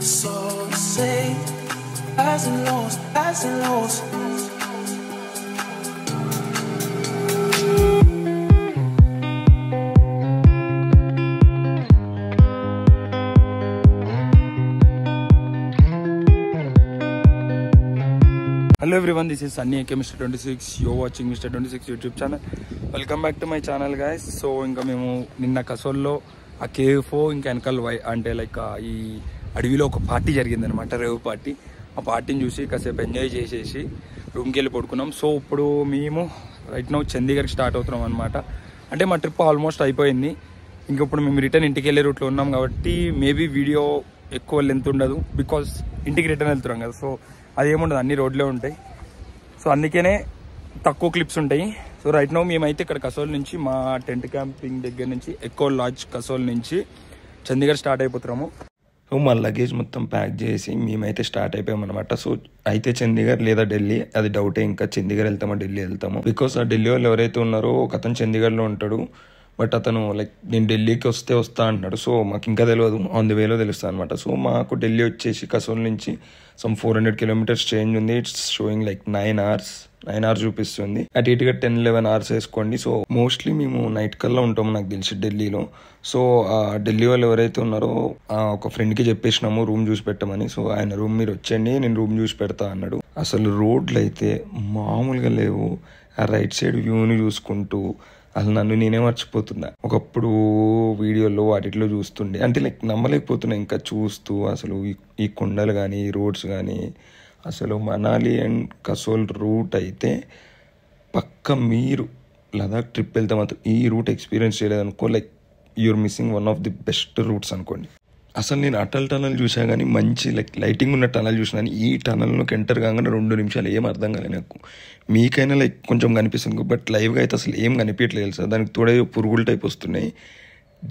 So say highs and lows, highs and lows. Hello everyone, this is Sunny aka Mr. 26. You're watching Mr. 26 YouTube channel. Welcome back to my channel guys. So ఇంకా మేము నిన్న కసోల్లో ఆ cafe ఇంకా వెనకాల అంటే like ఈ అడవిలో ఒక పార్టీ జరిగిందనమాట, రేవ్ పార్టీ. ఆ పార్టీని చూసి కాసేపు ఎంజాయ్ చేసేసి రూమ్కి వెళ్ళి పడుకున్నాం. సో ఇప్పుడు మేము రైట్ నౌ చండీగఢ్కి స్టార్ట్ అవుతున్నాం అనమాట. అంటే మా ట్రిప్ ఆల్మోస్ట్ అయిపోయింది. ఇంకప్పుడు మేము రిటర్న్ ఇంటికి వెళ్ళే రూట్లో ఉన్నాం కాబట్టి మేబీ వీడియో ఎక్కువ లెంత్ ఉండదు, బికాస్ ఇంటికి రిటర్న్ వెళ్తున్నాం కదా. సో అదేముండదు, అన్ని రోడ్లే ఉంటాయి. సో అందుకనే తక్కువ క్లిప్స్ ఉంటాయి. సో రైట్ నౌ మేమైతే ఇక్కడ కసోల్ నుంచి మా టెంట్ క్యాంపింగ్ దగ్గర నుంచి ఎకో లాడ్జ్ కసోల్ నుంచి చండీగఢ్ స్టార్ట్ అయిపోతున్నాము. సో మా లగేజ్ మొత్తం ప్యాక్ చేసి మేమైతే స్టార్ట్ అయిపోయాం అనమాట. సో అయితే చండీగఢ్ లేదా ఢిల్లీ అది డౌటే, ఇంకా చండీగఢ్ వెళ్తామో ఢిల్లీ వెళ్తామో. బికాస్ ఆ ఢిల్లీ వాళ్ళు ఎవరైతే ఉన్నారో ఒక అతను చండీగఢ్లో ఉంటాడు, బట్ అతను లైక్ నేను ఢిల్లీకి వస్తా అంటున్నాడు. సో మాకు ఇంకా తెలియదు, ఆన్ ది వేలో తెలుస్తుంది అనమాట. సో మాకు ఢిల్లీ వచ్చేసి కసోల్ నుంచి సమ్ 400 kilometers చేంజ్ ఉంది. ఇట్స్ షోయింగ్ లైక్ 9 hours చూపిస్తుంది. అటు ఇటుగా 10-11 hours వేసుకోండి. సో మోస్ట్లీ మేము నైట్ కల్లా ఉంటాము నాకు తెలిసి ఢిల్లీలో. సో ఢిల్లీ వాళ్ళు ఎవరైతే ఉన్నారో ఒక ఫ్రెండ్కి చెప్పేసినాము రూమ్ చూసి పెట్టమని. సో ఆయన రూమ్ మీరు వచ్చేయండి, నేను రూమ్ చూసి పెడతా అన్నాడు. అసలు రోడ్లు అయితే మామూలుగా లేవు. ఆ రైట్ సైడ్ వ్యూని చూసుకుంటూ అసలు నన్ను నేనే మర్చిపోతున్నా. ఒకప్పుడు వీడియోలో వాటిలో చూస్తుండే, అంటే లైక్ నమ్మలేకపోతున్నా ఇంకా చూస్తూ. అసలు ఈ కొండలు కానీ ఈ రోడ్స్ కానీ అసలు మనాలి అండ్ కసోల్ రూట్ అయితే పక్క మీరు లదాఖ్ ట్రిప్ వెళ్తే మాత్రం ఈ రూట్ ఎక్స్పీరియన్స్ చేయలేదనుకో, like you're missing one of the best routes అనుకోండి. అసలు నేను అటల్ టనల్ చూసా కానీ మంచి లైక్ లైటింగ్ ఉన్న టనల్ చూసినా, ఈ టనల్లోకి ఎంటర్ కాగానే 2 నిమిషాలు ఏం అర్థం కాలేదు నాకు. మీకైనా లైక్ కొంచెం కనిపిస్తుంది, బట్ లైవ్గా అయితే అసలు ఏం కనిపించట్లేదు సార్. దానికి తోడే పురుగుల టైప్ వస్తున్నాయి.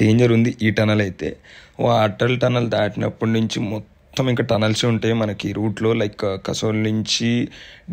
డేంజర్ ఉంది ఈ టనల్ అయితే. అటల్ టనల్ దాటినప్పటి నుంచి మొత్తం ఇంకా టనల్సే ఉంటాయి మనకి రూట్లో. లైక్ కసోల్ నుంచి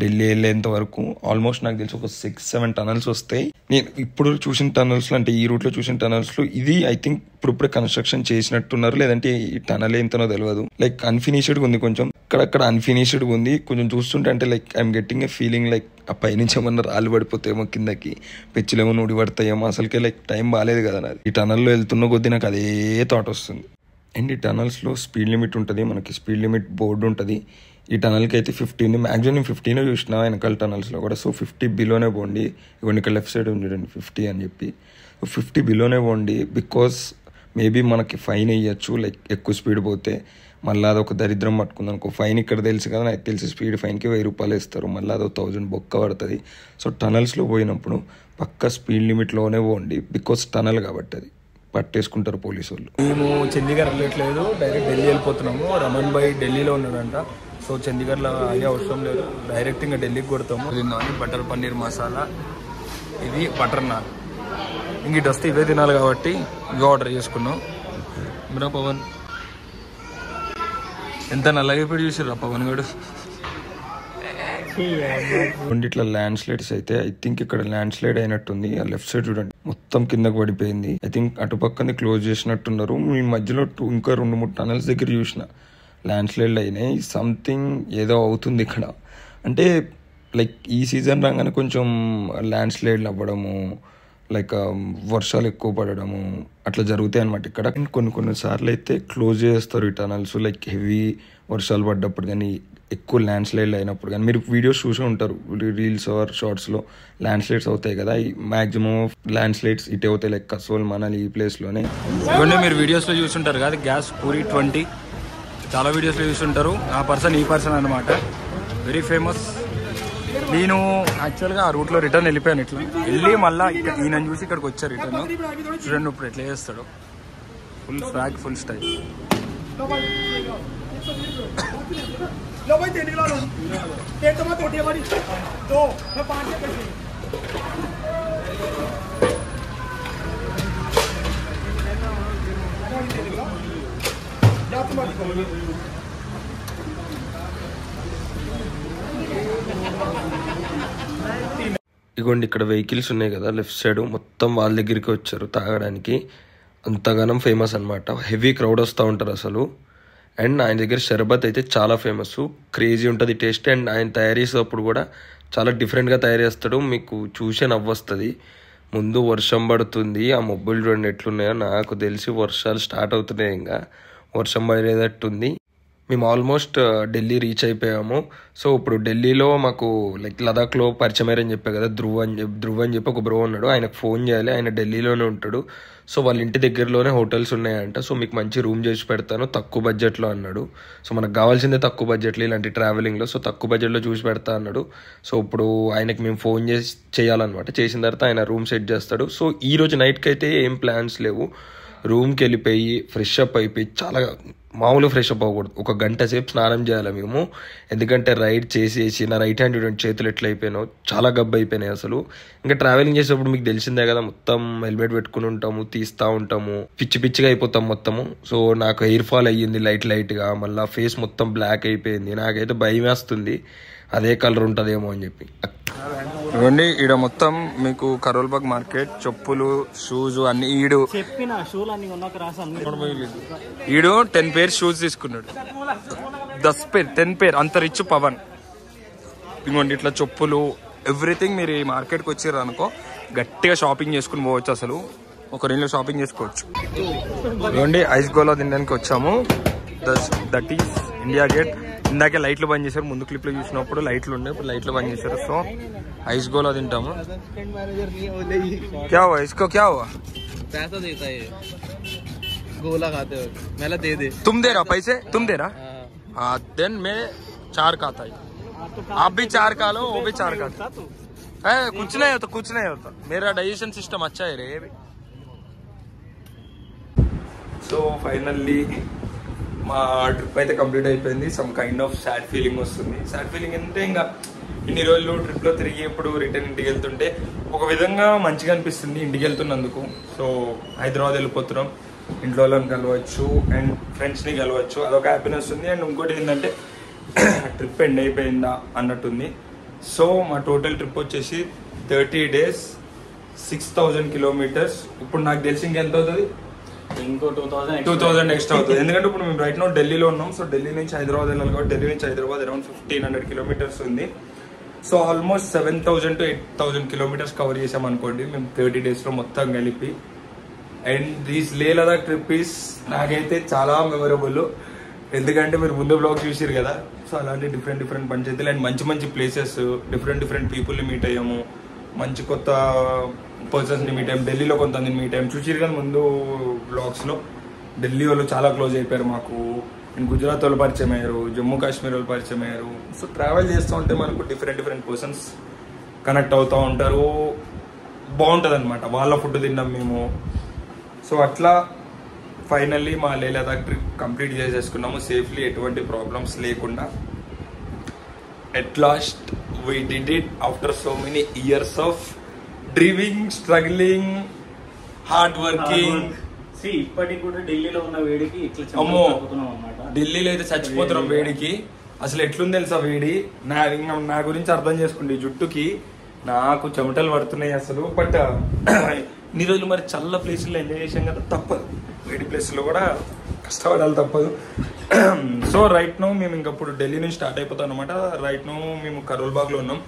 ఢిల్లీ వెళ్ళేంత వరకు ఆల్మోస్ట్ నాకు తెలిసి ఒక 6-7 టనల్స్ వస్తాయి. నేను ఇప్పుడు చూసిన టనల్స్లో, అంటే ఈ రూట్లో చూసిన టనల్స్లో ఇది ఐ థింక్ ఇప్పుడే కన్స్ట్రక్షన్ చేసినట్టున్నారు, లేదంటే ఈ టనల్ ఏంతనో తెలియదు. లైక్ అన్ఫినిష్డ్గా ఉంది, కొంచెం అక్కడక్కడ అన్ఫినిష్డ్గా ఉంది. కొంచెం చూస్తుంటే అంటే like I'm getting a feeling like ఆ పైనుంచి ఏమన్నా రాళ్ళు పడిపోతాయేమో కిందకి, పెచ్చులేమో ఊడి పడతాయేమో. అసలుకే లైక్ టైం బాగాలేదు కదా నాది. ఈ టనల్లో వెళ్తున్న కొద్దీ నాకు అదే థాట్ వస్తుంది. అండ్ ఈ టనల్స్లో స్పీడ్ లిమిట్ ఉంటుంది, మనకి స్పీడ్ లిమిట్ బోర్డు ఉంటుంది. ఈ టనల్కి అయితే 50, మ్యాక్సిమం 15 చూసిన వెనకాల టనల్స్లో కూడా. సో 50 బిలోనే పోండి. ఇవన్నీ ఇక్కడ లెఫ్ట్ సైడ్ చూడండి 50 అని చెప్పి. 50 బిలోనే పోండి, బికాస్ మేబీ మనకి ఫైన్ వేయచ్చు లైక్ ఎక్కువ స్పీడ్ పోతే. మళ్ళీ అదొక దరిద్రం పట్టుకుంది అనుకో, ఫైన్ ఇక్కడ తెలుసు కదా, నాకు తెలిసి స్పీడ్ ఫైన్కి 1000 రూపాయలు వేస్తారు, మళ్ళీ అదో 1000 బొక్క పడుతుంది. సో టనల్స్లో పోయినప్పుడు పక్క స్పీడ్ లిమిట్లోనే పోండి, బికాస్ టనల్ కాబట్టి అది పట్టేసుకుంటారు పోలీసు వాళ్ళు. మేము చండీగఢ్ వెళ్ళట్లేదు, డైరెక్ట్ ఢిల్లీ వెళ్ళిపోతున్నాము. రమణ్ భాయ్ ఢిల్లీలో ఉన్నాడంట. సో చండీగఢ్లో అయ్యే అవసరం లేదు, డైరెక్ట్ ఇంకా ఢిల్లీకి కొడతాము. తిన్నామని బటర్ పన్నీర్ మసాలా, ఇది బటర్ నాన్. ఇంక ఇటు వస్తే ఇవే తినాలి కాబట్టి ఇవే ఆర్డర్ చేసుకున్నాం. మీరా పవన్ ఎంత నల్లగా ఇప్పుడు చూసారా పవన్ గడు. ఇట్లా ల్యాండ్ స్లైడ్స్ అయితే ఐ థింక్ ఇక్కడ ల్యాండ్ స్లైడ్ అయినట్టుంది. ఆ లెఫ్ట్ సైడ్ చూడండి మొత్తం కిందకు పడిపోయింది. ఐ థింక్ అటుపక్కనే క్లోజ్ చేసినట్టున్నారు. మీ మధ్యలో ఇంకా 2-3 టనల్స్ దగ్గర చూసిన ల్యాండ్ స్లైడ్లు అయినాయి. సంథింగ్ ఏదో అవుతుంది ఇక్కడ. అంటే లైక్ ఈ సీజన్ రాగానే కొంచెం ల్యాండ్ స్లైడ్లు అవ్వడము, లైక్ వర్షాలు ఎక్కువ పడడము అట్లా జరుగుతాయి అనమాట ఇక్కడ. కొన్ని సార్లు అయితే క్లోజ్ చేస్తారు ఈ టనల్స్, లైక్ హెవీ వర్షాలు పడ్డప్పుడు కానీ, ఎక్కువ ల్యాండ్ స్లైడ్లు అయినప్పుడు కానీ. మీరు వీడియోస్ చూసే ఉంటారు, రీల్స్ ఆర్ షార్ట్స్లో ల్యాండ్ స్లైడ్స్ అవుతాయి కదా. ఈ మ్యాక్సిమం ల్యాండ్ స్లైడ్స్ ఇటే అవుతాయి, లైక్ కసోల్ మనాలి ఈ ప్లేస్లోనే. ఇవన్నీ మీరు వీడియోస్లో చూస్తుంటారు కదా, గ్యాస్ పూరి 20 చాలా వీడియోస్లో చూస్తుంటారు. ఆ పర్సన్ ఈ పర్సన్ అనమాట, వెరీ ఫేమస్. నేను యాక్చువల్గా ఆ రూట్లో రిటర్న్ వెళ్ళిపోయాను. ఇట్లా వెళ్ళి మళ్ళీ ఈయన చూసి ఇక్కడికి వచ్చారు రిటర్న్. చూడండి ఇప్పుడు ఎట్లా చేస్తాడు, ఫుల్ స్వాగ్, ఫుల్ స్టైల్. ఇగోండి ఇక్కడ వెహికల్స్ ఉన్నాయి కదా లెఫ్ట్ సైడ్, మొత్తం వాళ్ళ దగ్గరికి వచ్చారు తాగడానికి. అంతగానం ఫేమస్ అనమాట. హెవీ క్రౌడ్ వస్తూ ఉంటారు అసలు. అండ్ ఆయన దగ్గర షర్బత్ అయితే చాలా ఫేమస్, క్రేజీ ఉంటుంది టేస్ట్. అండ్ ఆయన తయారు చేసేటప్పుడు కూడా చాలా డిఫరెంట్గా తయారు చేస్తాడు, మీకు చూసే నవ్వొస్తుంది. ముందు వర్షం పడుతుంది, ఆ మబ్బులు చూడండి ఎట్లున్నాయో. నాకు తెలిసి వర్షాలు స్టార్ట్ అవుతున్నాయి, ఇంకా వర్షం పడేటట్టుంది. మేము ఆల్మోస్ట్ ఢిల్లీ రీచ్ అయిపోయాము. సో ఇప్పుడు ఢిల్లీలో మాకు లైక్ లదాఖ్లో పరిచయం అయ్యారని చెప్పే కదా, ధ్రువ్ అని చెప్పి ఒక బ్రో ఉన్నాడు. ఆయనకు ఫోన్ చేయాలి, ఆయన ఢిల్లీలోనే ఉంటాడు. సో వాళ్ళ ఇంటి దగ్గరలోనే హోటల్స్ ఉన్నాయంట. సో మీకు మంచి రూమ్ చేసి పెడతాను తక్కువ బడ్జెట్లో అన్నాడు. సో మనకు కావాల్సిందే తక్కువ బడ్జెట్లో ఇలాంటి ట్రావెలింగ్లో. సో తక్కువ బడ్జెట్లో చూసి పెడతా అన్నాడు. సో ఇప్పుడు ఆయనకి మేము ఫోన్ చేయాలన్నమాట. చేసిన తర్వాత ఆయన రూమ్ సెట్ చేస్తాడు. సో ఈ రోజు నైట్కి అయితే ఏం ప్లాన్స్ లేవు. రూమ్కి వెళ్ళిపోయి ఫ్రెష్ అప్ అయిపోయి, చాలా మామూలుగా ఫ్రెష్ అప్ అవ్వకూడదు, ఒక గంట సేపు స్నానం చేయాలి మేము. ఎందుకంటే రైడ్ చేసేసి నా రైట్ హ్యాండ్ చూడండి చేతులు ఎట్లా అయిపోయినావు, చాలా గబ్బు అయిపోయినాయి అసలు. ఇంకా ట్రావెలింగ్ చేసేటప్పుడు మీకు తెలిసిందే కదా, మొత్తం హెల్మెట్ పెట్టుకుని ఉంటాము, తీస్తూ ఉంటాము, పిచ్చిగా అయిపోతాం మొత్తము. సో నాకు హెయిర్ ఫాల్ అయ్యింది లైట్గా, మళ్ళీ ఫేస్ మొత్తం బ్లాక్ అయిపోయింది. నాకైతే భయం వేస్తుంది అదే కలర్ ఉంటుందేమో అని చెప్పి. ఇవ్వండి ఈడ మొత్తం మీకు కరోల్బాగ్ మార్కెట్, చెప్పులు, షూస్ అన్ని. ఈడు 10 పేర్ షూస్ తీసుకున్నాడు, 10 పేర్ 10 పేర్, అంత రిచ్ పవన్. ఇంకోండి ఇట్లా చెప్పులు, ఎవ్రీథింగ్. మీరు ఈ మార్కెట్కి వచ్చారు అనుకో గట్టిగా షాపింగ్ చేసుకుని పోవచ్చు. అసలు ఒక రేంజ్లో షాపింగ్ చేసుకోవచ్చు. ఇవ్వండి ఐస్ గోలా తినడానికి వచ్చాము. That is India gate. ఇందాకే లైట్లు బంద్ చేశారు, ముందు క్లిప్లో చూసినప్పుడు లైట్లు ఉండే, ఇప్పుడు లైట్లు బంద్ చేశారు. సో ఐస్ గోలా తింటాము. क्या हुआ इसको, क्या हुआ? पैसा देता है गोला खाते हो, मेला दे दे. तुम दे रहा पैसे, तुम दे रहा? हाँ देन मैं 4 खाता है, आप भी 4 खा लो, वो भी 4 खाता है. कुछ नहीं होता, मेरा डाइजेशन सिस्टम अच्छा है रे. సో ఫైనల్లీ మా ట్రిప్ అయితే కంప్లీట్ అయిపోయింది. Some kind of sad feeling వస్తుంది. సాడ్ ఫీలింగ్ అంటే ఇంకా ఇన్ని రోజులు ట్రిప్లో తిరిగి ఇప్పుడు రిటర్న్ ఇంటికి వెళ్తుంటే ఒక విధంగా మంచిగా అనిపిస్తుంది ఇంటికి వెళ్తున్నందుకు. సో హైదరాబాద్ వెళ్ళిపోతున్నాం, ఇంట్లో వాళ్ళని కలవచ్చు అండ్ ఫ్రెండ్స్ని కలవచ్చు, అదొక హ్యాపీనెస్ ఉంది. అండ్ ఇంకోటి ఏంటంటే ట్రిప్ ఎండ్ అయిపోయిందా అన్నట్టుంది. సో మా టోటల్ ట్రిప్ వచ్చేసి 30 days 6,000 kilometers. ఇప్పుడు నాకు తెలిసి ఇంకెంత అవుతుంది, ఇంకో 2000 ఎక్స్ట్రా అవుతుంది. ఎందుకంటే ఇప్పుడు మేము రైట్ నో ఢిల్లీలో ఉన్నాం. సో ఢిల్లీ నుంచి హైదరాబాద్ వెళ్ళాలి కాబట్టి ఢిల్లీ నుంచి హైదరాబాద్ అరౌండ్ 1500 kilometers ఉంది. So almost 7,000 to 8,000 kilometers cover చేసాం అనుకోండి మేము 30 daysలో మొత్తం కలిపి. అండ్ దిస్ లే లదాఖ్ ట్రిప్ ఈస్ నాకైతే చాలా మెమరబుల్. ఎందుకంటే మీరు ముందు బ్లాగ్ చూసారు కదా. సో అలాంటి డిఫరెంట్ పంచాయతీలు అండ్ మంచి ప్లేసెస్, డిఫరెంట్ పీపుల్ని మీట్ అయ్యాము, మంచి కొత్త పర్సన్స్ని మీట్ అయ్యాము. ఢిల్లీలో కొంతమందిని మీట్ అయ్యాము, చూసారు కదా ముందు బ్లాగ్స్లో. ఢిల్లీ వాళ్ళు చాలా క్లోజ్ అయిపోయారు మాకు. అండ్ గుజరాత్ వాళ్ళు పరిచయం అయ్యారు, జమ్మూ కాశ్మీర్ వాళ్ళు పరిచయం అయ్యారు. సో ట్రావెల్ చేస్తూ ఉంటే మనకు డిఫరెంట్ పర్సన్స్ కనెక్ట్ అవుతూ ఉంటారు, బాగుంటుంది అనమాట. వాళ్ళ ఫుడ్ తిన్నాం మేము. సో అట్లా ఫైనల్లీ మా లే లదాఖ్ ట్రిప్ కంప్లీట్ చేసేసుకున్నాము సేఫ్లీ, ఎటువంటి ప్రాబ్లమ్స్ లేకుండా. At last we did it after so many years of dreaming, struggling, hard working. ఇప్పటికి కూడా ఢిల్లీలో ఉన్న వేడికి ఇట్లా అమ్మో, ఢిల్లీలో అయితే చచ్చిపోతున్నాం వేడికి. అసలు ఎట్లుంది తెలుసా వేడి. నా గురించి అర్థం చేసుకోండి, జుట్టుకి నాకు చెమటలు పడుతున్నాయి అసలు. బట్ ఇన్ని రోజులు మరి చల్ల ప్లేసుల్లో ఎంజాయ్ చేసాం కదా, తప్పదు. వేడి ప్లేస్లో కూడా కష్టపడాలి, తప్పదు. సో రైట్ నో మేము ఇంకప్పుడు ఢిల్లీ నుంచి స్టార్ట్ అయిపోతాం అనమాట. రైట్ నో మేము కరోల్బాగ్లో ఉన్నాం.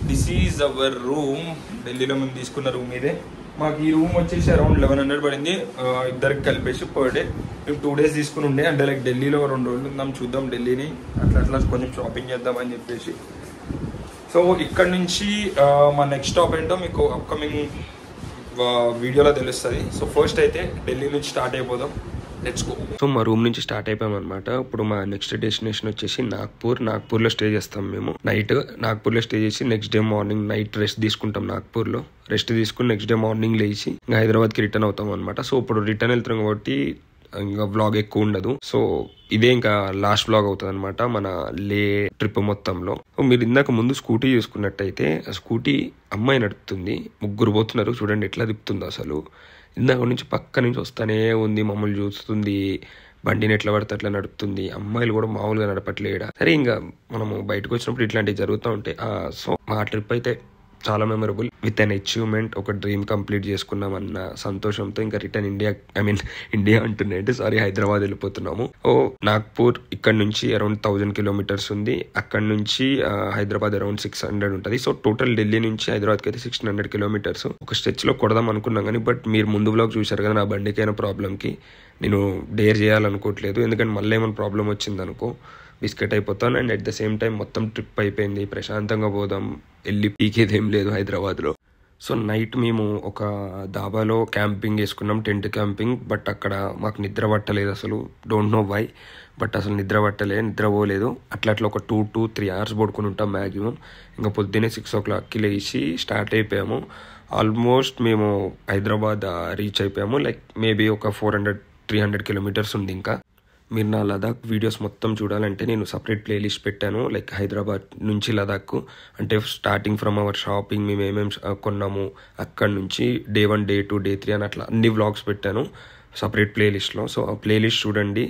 This is our room. ఢిల్లీలో మేము తీసుకున్న రూమ్ ఇదే. మాకు ఈ రూమ్ వచ్చేసి అరౌండ్ 1100 పడింది ఇద్దరికి కలిపేసి పర్ డే. మేము 2 days తీసుకుని ఉండే, అంటే లైక్ ఢిల్లీలో 2 రోజులు ఉందాం, చూద్దాం ఢిల్లీని, అట్లా కొంచెం షాపింగ్ చేద్దామని చెప్పేసి. సో ఇక్కడ నుంచి మా నెక్స్ట్ స్టాప్ ఏంటో మీకు అప్కమింగ్ వీడియోలో తెలుస్తుంది. సో ఫస్ట్ అయితే ఢిల్లీ నుంచి స్టార్ట్ అయిపోదాం. Let's go. సో మా రూమ్ నుంచి స్టార్ట్ అయిపోయామన్నమాట. ఇప్పుడు మా నెక్స్ట్ డెస్టినేషన్ వచ్చేసి నాగ్పూర్లో స్టే చేస్తాం మేము. నైట్ నాగ్పూర్లో స్టే చేసి next day morning night rest తీసుకుంటాం. నాగ్పూర్లో రెస్ట్ తీసుకుని నెక్స్ట్ డే మార్నింగ్ లేచి ఇంకా హైదరాబాద్కి రిటర్న్ అవుతాం అనమాట. సో ఇప్పుడు రిటర్న్ వెళ్తున్నాం కాబట్టి ఇంకా వ్లాగ్ ఎక్కువ ఉండదు. సో ఇదే ఇంకా లాస్ట్ వ్లాగ్ అవుతుంది అనమాట మన లే ట్రిప్ మొత్తంలో. మీరు ఇందాక ముందు స్కూటీ చూసుకున్నట్టయితే ఆ స్కూటీ అమ్మాయి నడుపుతుంది, 3 పోతున్నారు. చూడండి ఎట్లా తిప్పుతుందో అసలు. ఇందాక నుంచి పక్క నుంచి వస్తానే ఉంది, మమ్మల్ని చూస్తుంది, బండిని ఎట్లా పడితే అట్లా నడుపుతుంది. అమ్మాయిలు కూడా మామూలుగా నడపట్లేడా. సరే ఇంకా మనము బయటకు వచ్చినప్పుడు ఇట్లాంటివి జరుగుతూ ఉంటాయి. సో మా ట్రిప్ అయితే చాలా మెమరబుల్. విత్ అన్ అచీవ్మెంట్, ఒక డ్రీమ్ కంప్లీట్ చేసుకున్నామన్న సంతోషంతో ఇంకా రిటర్న్ ఇండియా అంటున్నట్టు హైదరాబాద్ వెళ్ళిపోతున్నాము. నాగ్పూర్ ఇక్కడ నుంచి అరౌండ్ 1000 కిలోమీటర్స్ ఉంది. అక్కడ నుంచి హైదరాబాద్ అరౌండ్ 600 ఉంటుంది. సో టోటల్ ఢిల్లీ నుంచి హైదరాబాద్కి అయితే 1600 కిలోమీటర్స్. ఒక స్ట్రెచ్ లో కొడదాం అనుకున్నాం కానీ బట్ మీరు ముందు వ్లాగ్ చూశారు కదా, నా బండికైన ప్రాబ్లంకి నేను డేర్ చేయాలనుకోవట్లేదు. ఎందుకంటే మళ్ళీ ఏమైనా ప్రాబ్లం వచ్చింది అనుకో బిస్కెట్ అయిపోతాను. And at the same time మొత్తం ట్రిప్ అయిపోయింది, ప్రశాంతంగా పోదాం, వెళ్ళి పీకేదేం లేదు హైదరాబాద్లో. సో నైట్ మేము ఒక దాబాలో క్యాంపింగ్ వేసుకున్నాం, టెంట్ క్యాంపింగ్. బట్ అక్కడ మాకు నిద్ర పట్టలేదు అసలు, డోంట్ నో వై, బట్ అసలు నిద్రపోలేదు. అట్లా ఒక 2 to 3 hours పడుకుని ఉంటాం మ్యాక్సిమం. ఇంకా పొద్దున్నే 6 o'clockకి లేచి స్టార్ట్ అయిపోయాము. ఆల్మోస్ట్ మేము హైదరాబాద్ రీచ్ అయిపోయాము. లైక్ మేబీ ఒక 400-300 కిలోమీటర్స్ ఉంది. ఇంకా మీరు నా లదాఖ్ వీడియోస్ మొత్తం చూడాలంటే నేను సపరేట్ ప్లేలిస్ట్ పెట్టాను. లైక్ హైదరాబాద్ నుంచి లదాఖ్, అంటే స్టార్టింగ్ ఫ్రమ్ అవర్ షాపింగ్, మేము ఏమేమి కొన్నాము అక్కడ నుంచి డే 1, డే 2, డే 3 అని అట్లా అన్ని వ్లాగ్స్ పెట్టాను సపరేట్ ప్లేలిస్ట్లో. సో ఆ ప్లేలిస్ట్ చూడండి,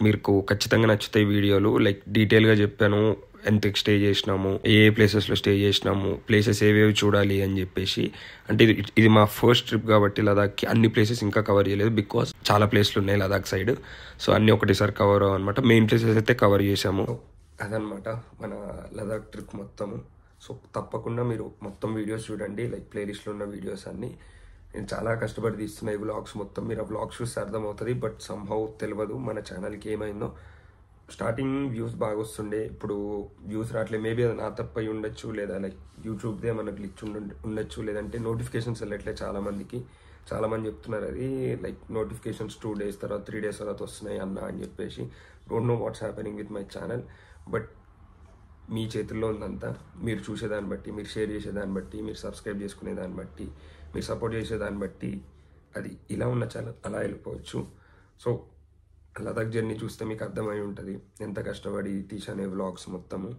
మీకు ఖచ్చితంగా నచ్చుతాయి వీడియోలు. లైక్ డీటెయిల్గా చెప్పాను ఎంతకి స్టే చేసినాము, ఏ ప్లేసెస్లో స్టే చేసినాము, ప్లేసెస్ ఏవేవి చూడాలి అని చెప్పేసి. అంటే ఇది మా ఫస్ట్ ట్రిప్ కాబట్టి లదాఖ్కి అన్ని ప్లేసెస్ ఇంకా కవర్ చేయలేదు, బికాస్ చాలా ప్లేస్లు ఉన్నాయి లదాఖ్ సైడ్. సో అన్నీ ఒకటేసారి కవర్ అనమాట. మెయిన్ ప్లేసెస్ అయితే కవర్ చేసాము. అదనమాట మన లదాఖ్ ట్రిప్ మొత్తము. సో తప్పకుండా మీరు మొత్తం వీడియోస్ చూడండి, లైక్ ప్లేలిస్ట్లో ఉన్న వీడియోస్ అన్నీ. నేను చాలా కష్టపడి తీస్తున్నా ఈ వ్లాగ్స్ మొత్తం. మీరు ఆ వ్లాగ్స్ చూస్తే అర్థమవుతుంది, బట్ సంహౌ తెలియదు మన ఛానల్కి ఏమైందో. స్టార్టింగ్ వ్యూస్ బాగా వస్తుండే, ఇప్పుడు వ్యూస్ రావట్లేదు. మేబీ అది నా తప్పై ఉండొచ్చు, లేదా లైక్ యూట్యూబ్దే మనకు గ్లిచ్ ఉండొచ్చు, లేదంటే నోటిఫికేషన్స్ వెళ్ళట్లేదు చాలామందికి. చాలామంది చెప్తున్నారు అది లైక్ నోటిఫికేషన్స్ 2 days తర్వాత 3 days తర్వాత వస్తున్నాయి అన్న అని చెప్పేసి. Don't know what's happening with my channel, but మీ చేతుల్లో ఉందంతా. మీరు చూసేదాన్ని బట్టి, మీరు షేర్ చేసేదాన్ని బట్టి, మీరు సబ్స్క్రైబ్ చేసుకునే దాన్ని బట్టి, మీరు సపోర్ట్ చేసేదాన్ని బట్టి అది ఇలా ఉన్న ఛానల్ అలా వెళ్ళిపోవచ్చు. సో లదాఖ్ జర్నీ చూస్తే మీకు అర్థమై ఉంటుంది ఎంత కష్టపడి తీసానే వ్లాగ్స్ మొత్తము.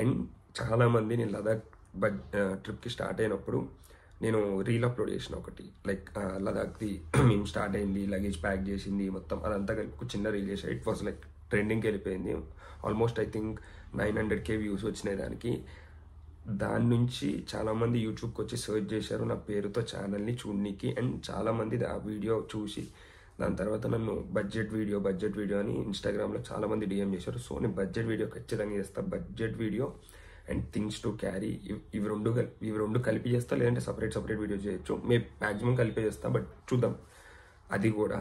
అండ్ చాలామంది నేను లదాఖ్ ట్రిప్కి స్టార్ట్ అయినప్పుడు నేను రీల్ అప్లోడ్ చేసిన ఒకటి, లైక్ లదాఖ్ది మేము స్టార్ట్ అయింది, లగేజ్ ప్యాక్ చేసింది మొత్తం అదంతా కలిపి చిన్న రీల్ చేసా. ఇట్ వాజ్ లైక్ ట్రెండింగ్కి వెళ్ళిపోయింది. Almost I think 900K views వచ్చినాయి దానికి. దాని నుంచి చాలామంది యూట్యూబ్కి వచ్చి సర్చ్ చేశారు నా పేరుతో ఛానల్ని చూడనీకి. అండ్ చాలామంది ఆ వీడియో చూసి దాని తర్వాత నన్ను బడ్జెట్ వీడియో అని ఇన్స్టాగ్రామ్లో చాలామంది డిఎం చేశారు. సో నేను బడ్జెట్ వీడియో ఖచ్చితంగా చేస్తాను. Budget video and things to carry ఇవి రెండు కలిపి చేస్తా, లేదంటే సపరేట్ వీడియో చేయొచ్చు. మ్యాక్సిమం కలిపి చేస్తా, బట్ చూద్దాం. అది కూడా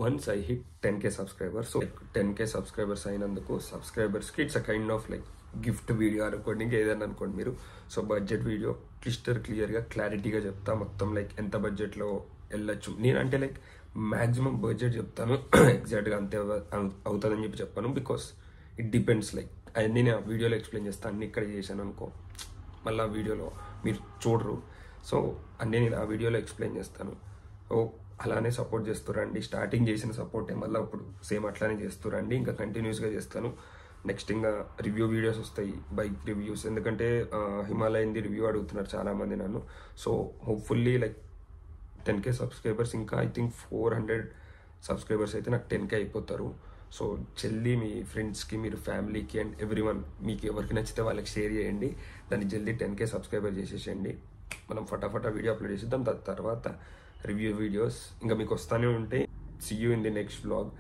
once I hit 10K subscribers. So 10K subscribers అయినందుకు సబ్స్క్రైబర్స్కి it's a kind of like gift video అనుకోండి, ఇంకా ఏదైనా అనుకోండి మీరు. సో బడ్జెట్ వీడియో క్లియర్గా క్లారిటీగా చెప్తా మొత్తం, లైక్ ఎంత బడ్జెట్లో వెళ్ళొచ్చు. నేనంటే లైక్ మ్యాక్సిమం బడ్జెట్ చెప్తాను, ఎగ్జాక్ట్గా అంతే అవుతుందని చెప్పాను. బికాస్ ఇట్ డిపెండ్స్, లైక్ అన్నీ నేను ఆ వీడియోలో ఎక్స్ప్లెయిన్ చేస్తాను. అన్ని ఇక్కడ చేశాను అనుకో మళ్ళీ ఆ వీడియోలో మీరు చూడరు. సో అన్నీ నేను ఆ వీడియోలో ఎక్స్ప్లెయిన్ చేస్తాను. సో అలానే సపోర్ట్ చేస్తురండి. స్టార్టింగ్ చేసిన సపోర్టే మళ్ళీ ఇప్పుడు సేమ్ అట్లానే చేస్తురండి. ఇంకా కంటిన్యూస్గా చేస్తాను. నెక్స్ట్ ఇంకా రివ్యూ వీడియోస్ వస్తాయి, బైక్ రివ్యూస్. ఎందుకంటే హిమాలయన్ది రివ్యూ అడుగుతున్నారు చాలామంది నన్ను. So hopefully like 10K subscribers, ఇంకా ఐ థింక్ 400 సబ్స్క్రైబర్స్ అయితే నాకు 10K అయిపోతారు. సో జల్దీ మీ ఫ్రెండ్స్కి, మీరు ఫ్యామిలీకి అండ్ ఎవ్రీవన్ మీకు ఎవరికి నచ్చితే వాళ్ళకి షేర్ చేయండి. దాన్ని జల్దీ 10K సబ్స్క్రైబర్ చేసేసేయండి. మనం ఫటాఫటా వీడియో అప్లోడ్ చేసేద్దాం. దాని తర్వాత రివ్యూ వీడియోస్ ఇంకా మీకు వస్తూనే ఉంటాయి. See you in the next vlog.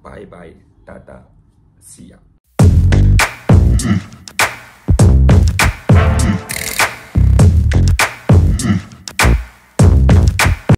Bye tata, see yeah.